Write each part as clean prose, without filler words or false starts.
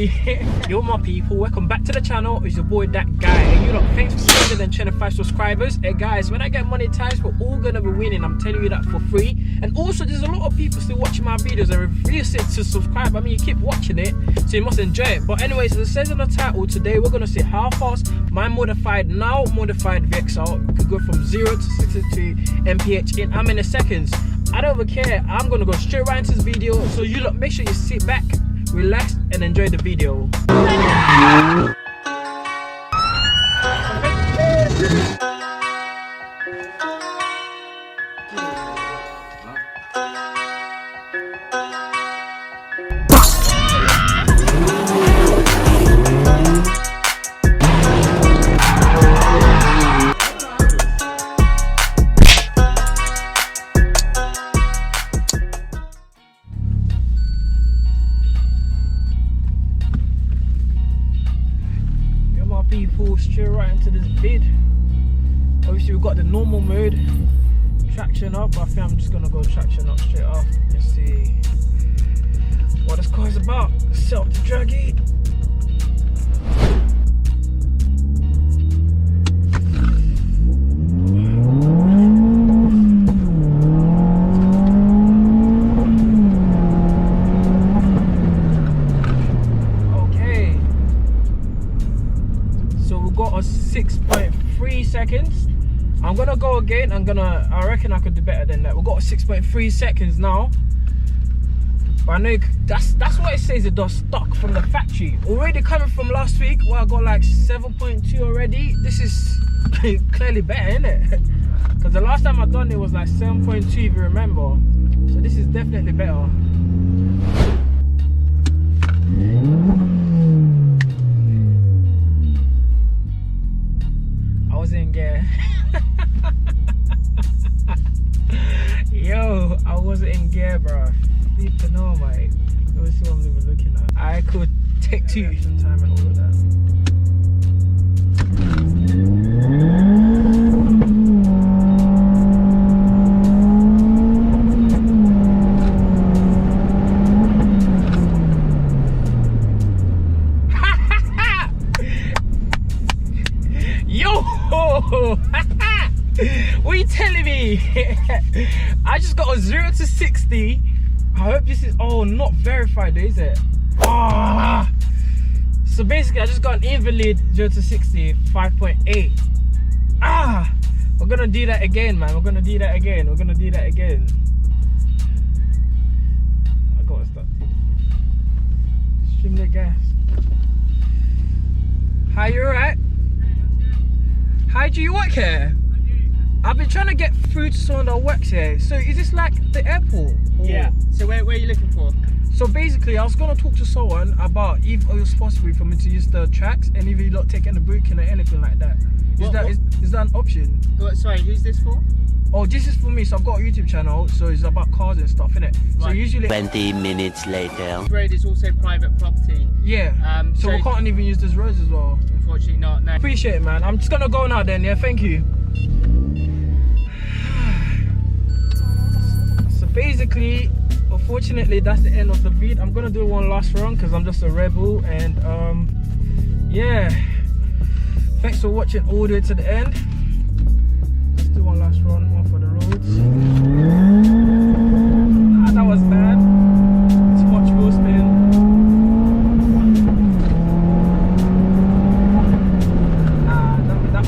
me. Yo my people, welcome back to the channel. It's your boy that guy, and you know, thanks for 225 subscribers. Hey guys, when I get monetized, we're all gonna be winning. I'm telling you that for free. And also there's a lot of people still watching my videos and refusing to subscribe. I mean, you keep watching it, so you must enjoy it. But anyways, as it says in the title, today we're gonna see how fast my modified VXR could go from 0 to 62 mph in how many seconds. I don't even care. I'm gonna go straight right into this video, so you lot make sure you sit back, relax and enjoy the video. People, straight right into this vid. Obviously we've got the normal mode, traction up. I think I'm just gonna go traction up straight off. Let's see what this car is about. Set up the draggy. Got a 6.3 seconds. I'm gonna go again. I reckon I could do better than that. We've got a 6.3 seconds now, but I know that's what it says. It does stock from the factory. Already coming from last week where I got like 7.2 already. This is clearly better, isn't it? Because the last time I done it was like 7.2 if you remember. So this is definitely better. In gear. Yo, I wasn't in gear, bro. Flipping on, mate. Let me see what I'm even looking at. I could take two some time and all of that. What are you telling me? I just got a 0 to 60. I hope this is not verified, is it? So basically I just got an invalid 0 to 60 5.8. We're gonna do that again, man. We're gonna do that again. I gotta start stream the gas. Hi, you alright? Hi, do you work here? I've been trying to get through to someone that works here. So is this like the airport? Or? Yeah. So where are you looking for? So basically I was going to talk to someone about if it was possible for me to use the tracks and if you're not taking a booking or anything like that. Is that an option? What, sorry, who's this for? Oh, this is for me. So I've got a YouTube channel, so it's about cars and stuff, innit? Right. So usually 20 minutes later. This road is also private property. Yeah. So we can't even use this roads as well. Unfortunately not, no. Appreciate it, man. I'm just gonna go now then, yeah, thank you. So basically, unfortunately, that's the end of the vid. I'm gonna do one last run because I'm just a rebel, and yeah. Thanks for watching all the way to the end. Let's do one last run, one for the roads. That was bad. Too much wheel spin.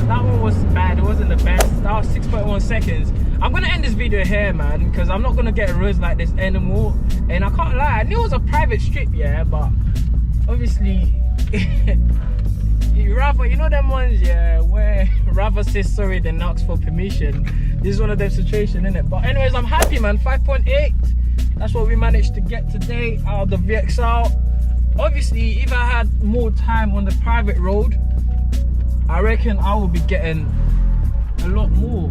That one was bad. It wasn't the best. That was 6.1 seconds. I'm gonna end this video here, man, because I'm not gonna get roads like this anymore. And I can't lie, I knew it was a private strip, yeah, but obviously you know them ones, yeah, where rather say sorry than ask for permission. This is one of them situations, isn't it? But anyways, I'm happy, man. 5.8. That's what we managed to get today out of the VXR. Obviously, if I had more time on the private road, I reckon I will be getting a lot more.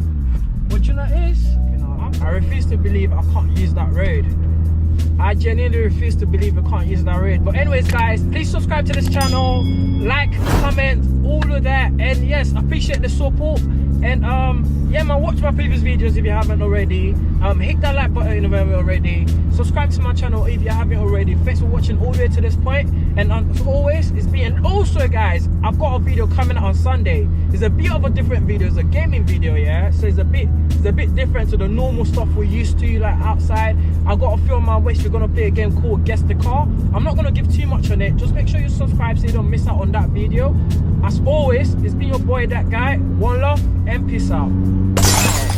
But you know what it is? You know, I refuse to believe I can't use that road. I genuinely refuse to believe I can't use that road. But anyways, guys, please subscribe to this channel, like, comment, all of that. And yes, I appreciate the support. And yeah man, watch my previous videos if you haven't already. Hit that like button if you haven't already. Subscribe to my channel if you haven't already. Thanks for watching all the way to this point. And as always, it's been. And also guys, I've got a video coming out on Sunday. It's a bit of a different video. It's a gaming video, yeah. So it's a bit different to the normal stuff we're used to, like outside. I've got a few on my waist. We're gonna play a game called Guess the Car. I'm not gonna give too much on it. Just make sure you subscribe so you don't miss out on that video. As always, it's been your boy That Guy. One love and peace out.